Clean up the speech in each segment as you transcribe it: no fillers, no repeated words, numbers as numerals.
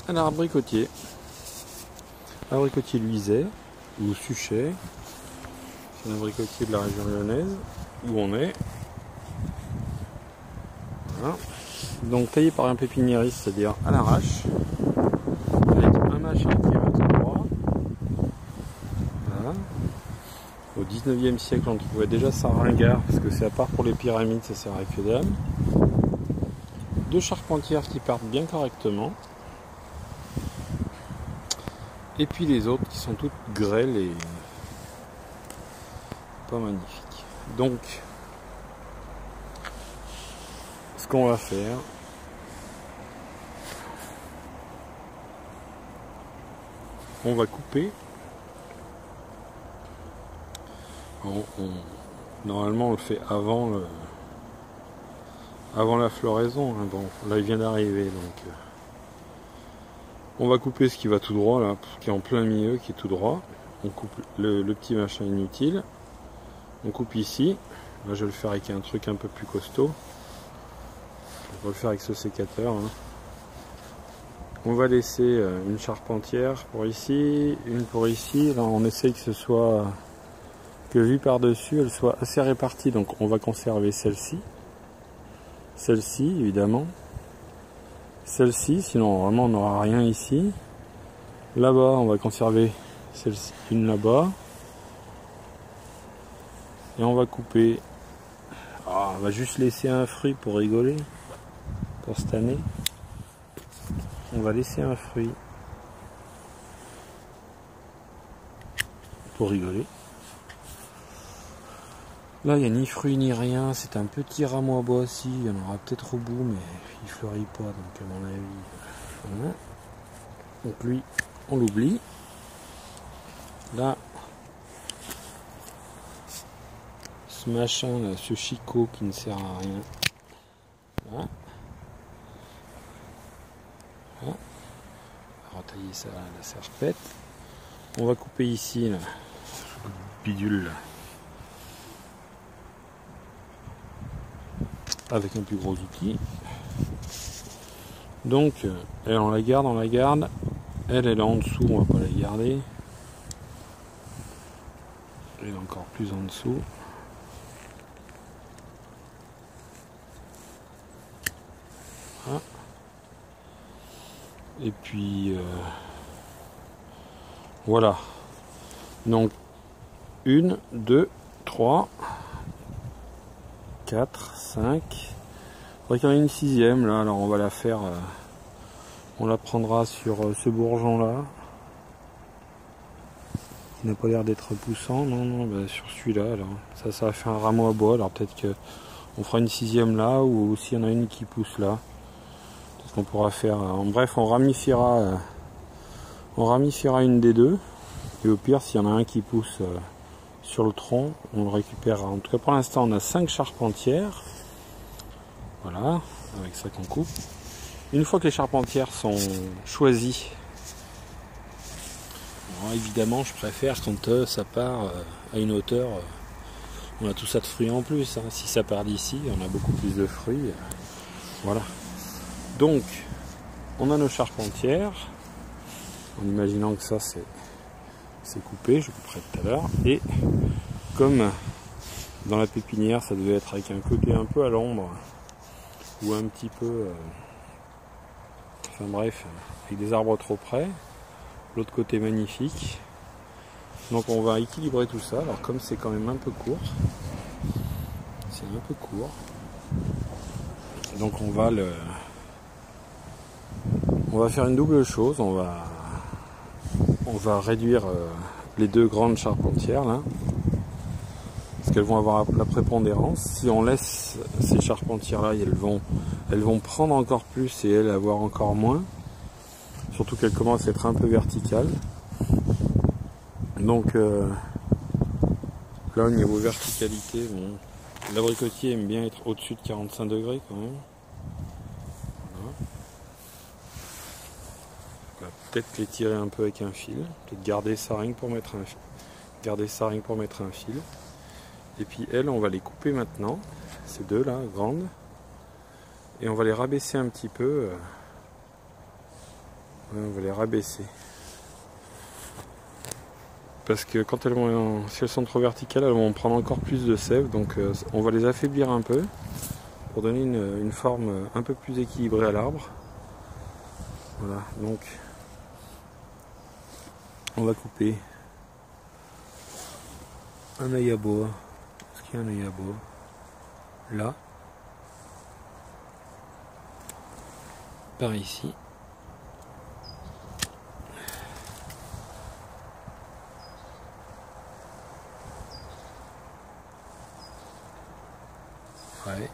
Alors, abricotier. Abricotier Luizet ou Suchet. C'est un abricotier de la région lyonnaise où on est. Voilà. Donc taillé par un pépiniériste, c'est-à-dire à l'arrache, avec un machin qui va tout droit. Voilà. Au 19e siècle, on trouvait déjà ça ringard, parce que c'est à part pour les pyramides, ça sert à que dalle. Deux charpentières qui partent bien correctement. Et puis les autres qui sont toutes grêles et pas magnifiques. Donc, ce qu'on va faire, on va couper. Normalement on le fait avant la floraison, hein. Bon, là il vient d'arriver, donc on va couper ce qui va tout droit là, qui est en plein milieu, qui est tout droit. On coupe le petit machin inutile. On coupe ici. Là je vais le faire avec un truc un peu plus costaud. Je vais le faire avec ce sécateur, hein. On va laisser une charpentière pour ici, une pour ici. Là on essaye que ce soit, que vue par dessus, elle soit assez répartie. Donc on va conserver celle-ci. Celle-ci évidemment. Celle-ci, sinon vraiment on n'aura rien ici. Là-bas on va conserver celle-ci, une là-bas. Et on va couper. Ah, on va juste laisser un fruit pour rigoler. Pour cette année. On va laisser un fruit. Pour rigoler. Là il n'y a ni fruit ni rien. C'est un petit rameau à bois aussi. Il y en aura peut-être au bout, mais il fleurit pas. Donc à mon avis. Voilà. Donc lui, on l'oublie. Là. Ce machin là, ce chicot qui ne sert à rien. Voilà. Voilà. On va retailler ça à la serpette. On va couper ici là, le bidule là, avec un plus gros outil. Donc elle on la garde, elle est en dessous, on va pas la garder. Elle est encore plus en dessous. Voilà. Et puis voilà. Donc 1, 2, 3, 4, 5. Il faudrait qu'il y en ait une sixième là, alors on va la faire. On la prendra sur ce bourgeon là. Qui n'a pas l'air d'être poussant. Non, bah, sur celui-là alors. Ça va faire un rameau à bois, alors peut-être que on fera une sixième là, ou s'il y en a une qui pousse là. Peut-être qu'on pourra faire. En bref, on ramifiera une des deux. Et au pire, s'il y en a un qui pousse sur le tronc, on le récupérera. En tout cas, pour l'instant, on a 5 charpentières. Voilà, avec ça qu'on coupe. Une fois que les charpentières sont choisies, alors évidemment, je préfère quand ça part à une hauteur. On a tout ça de fruits en plus. Hein. Si ça part d'ici, on a beaucoup plus de fruits. Voilà. Donc, on a nos charpentières. En imaginant que ça, c'est coupé. Je couperai tout à l'heure. Et comme dans la pépinière, ça devait être avec un côté un peu à l'ombre. Ou un petit peu... enfin bref, avec des arbres trop près. L'autre côté magnifique. Donc on va équilibrer tout ça. Alors comme c'est quand même un peu court. C'est un peu court. Donc on va faire une double chose. On va réduire les deux grandes charpentières là. Parce qu'elles vont avoir la prépondérance. Si on laisse ces charpentières là, elles vont prendre encore plus et elles avoir encore moins. Surtout qu'elles commencent à être un peu verticales. Donc là au niveau verticalité, bon, l'abricotier aime bien être au-dessus de 45 degrés quand même. Voilà. Peut-être les tirer un peu avec un fil. Peut-être garder ça rien que pour mettre un fil. Et puis elles, on va les couper maintenant. Ces deux là, grandes. Et on va les rabaisser un petit peu. On va les rabaisser. Parce que quand si elles sont trop verticales, elles vont prendre encore plus de sève. Donc on va les affaiblir un peu pour donner une forme un peu plus équilibrée à l'arbre. Voilà, donc on va couper un œil à bois. Est-ce qu'il y a un œil à bois? Là. Par ici. Ouais.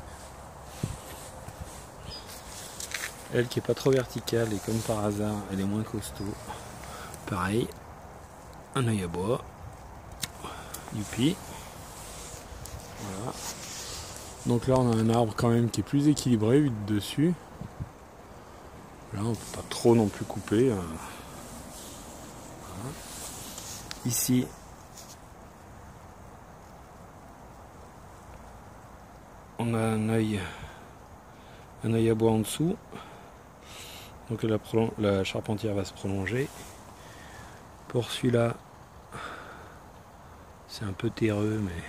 Elle qui est pas trop verticale et comme par hasard elle est moins costaud. Pareil. Un œil à bois. Youpi. Voilà. Donc là on a un arbre quand même qui est plus équilibré vu de dessus. Là on peut pas trop non plus couper. Voilà. Ici on a un œil à bois en dessous. Donc la charpentière va se prolonger. Pour celui-là, c'est un peu terreux, mais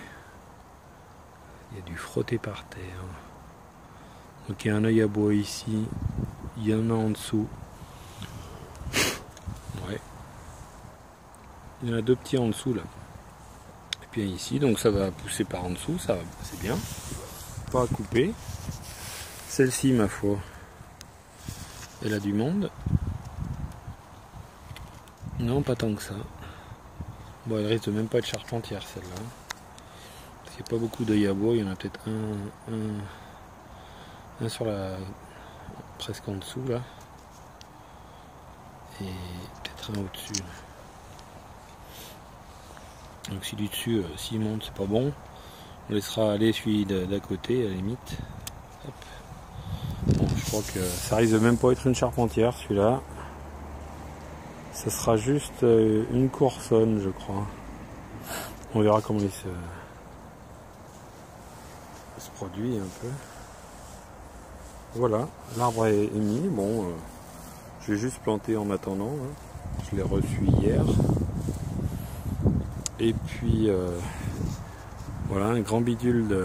il y a du frotté par terre. Donc il y a un œil à bois ici, il y en a en dessous. Ouais. Il y en a deux petits en dessous là. Et puis ici, donc ça va pousser par en dessous, ça c'est bien. Pas à couper. Celle-ci, ma foi, elle a du monde. Non, pas tant que ça. Bon, elle risque de même pas être charpentière celle-là. Parce qu'il n'y a pas beaucoup d'œil à bois, il y en a peut-être un sur la. Presque en dessous là. Et peut-être un au-dessus. Donc si du dessus, s'il monte, c'est pas bon. On laissera aller celui d'à côté à la limite. Hop. Bon, je crois que ça risque de même pas être une charpentière celui-là. Ça sera juste une coursonne, je crois. On verra comment il se produit un peu. Voilà, l'arbre est mis. Bon, je vais juste planter en attendant. Hein. Je l'ai reçu hier. Et puis voilà, un grand bidule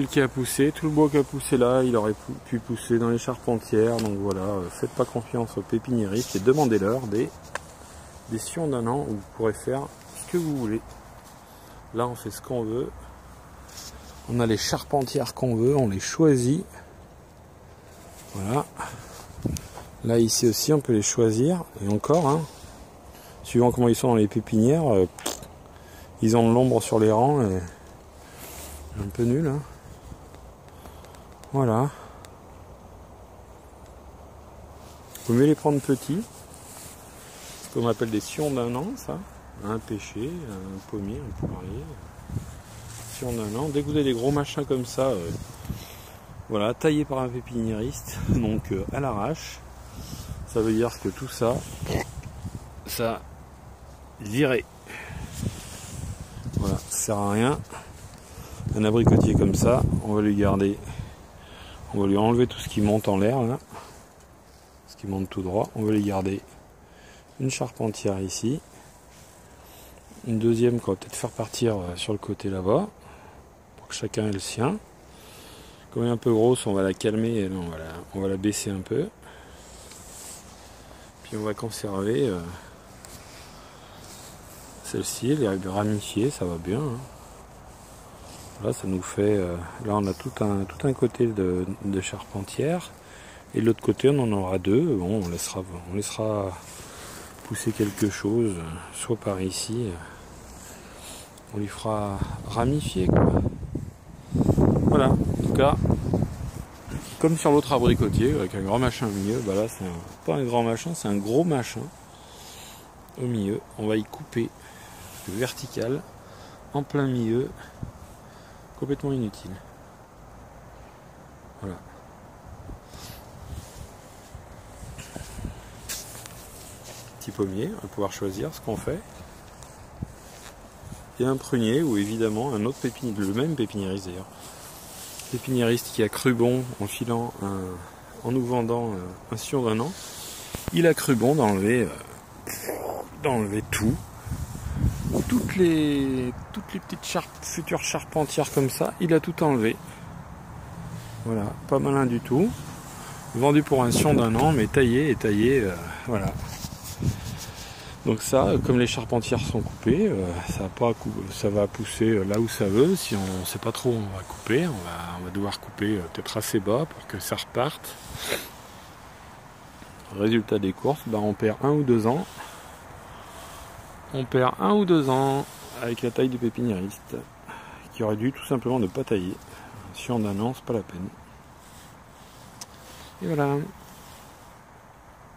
qui a poussé. Tout le bois qui a poussé là, il aurait pu pousser dans les charpentières. Donc voilà, faites pas confiance aux pépiniéristes et demandez-leur des sions d'un an où vous pourrez faire ce que vous voulez. Là, on fait ce qu'on veut. On a les charpentières qu'on veut, on les choisit. Voilà. Là, ici aussi, on peut les choisir. Et encore, hein, suivant comment ils sont dans les pépinières, ils ont de l'ombre sur les rangs. Et un peu nul. Hein. Voilà. Vaut mieux les prendre petits. Ce qu'on appelle des sions d'un an, ça. Un pêcher, un pommier, un poirier. Sions d'un an. Dès que vous avez des gros machins comme ça, voilà, taillés par un pépiniériste, donc à l'arrache. Ça veut dire que tout ça, ça viré. Voilà, ça sert à rien. Un abricotier comme ça, on va lui garder, on va lui enlever tout ce qui monte en l'air là, ce qui monte tout droit, on va lui garder une charpentière ici, une deuxième qu'on va peut-être faire partir sur le côté là-bas, pour que chacun ait le sien. Comme elle est un peu grosse, on va la calmer et on va la baisser un peu. Puis on va conserver celle-ci, elle est ramifiée, ça va bien. Hein. Là, ça nous fait. Là, on a tout un côté de charpentière. Et de l'autre côté, on en aura deux. Bon, on laissera pousser quelque chose, soit par ici. On lui fera ramifier, quoi. Voilà. En tout cas, comme sur l'autre abricotier, avec un grand machin au milieu, bah là, c'est pas un grand machin, c'est un gros machin au milieu. On va y couper le vertical en plein milieu. Complètement inutile. Voilà. Petit pommier, on va pouvoir choisir ce qu'on fait. Il y a un prunier ou évidemment un autre pépiniériste, le même pépiniériste d'ailleurs. Pépiniériste qui a cru bon en filant en nous vendant un sion d'un an, il a cru bon d'enlever tout. Toutes les petites futures charpentières comme ça, il a tout enlevé. Voilà, pas malin du tout. Vendu pour un sion d'un an, mais taillé, voilà. Donc ça, comme les charpentières sont coupées, ça va pousser là où ça veut. Si on ne sait pas trop où on va couper, on va devoir couper peut-être assez bas pour que ça reparte. Résultat des courses, on perd 1 ou 2 ans. On perd 1 ou 2 ans avec la taille du pépiniériste, qui aurait dû tout simplement ne pas tailler. Si on annonce, pas la peine. Et voilà.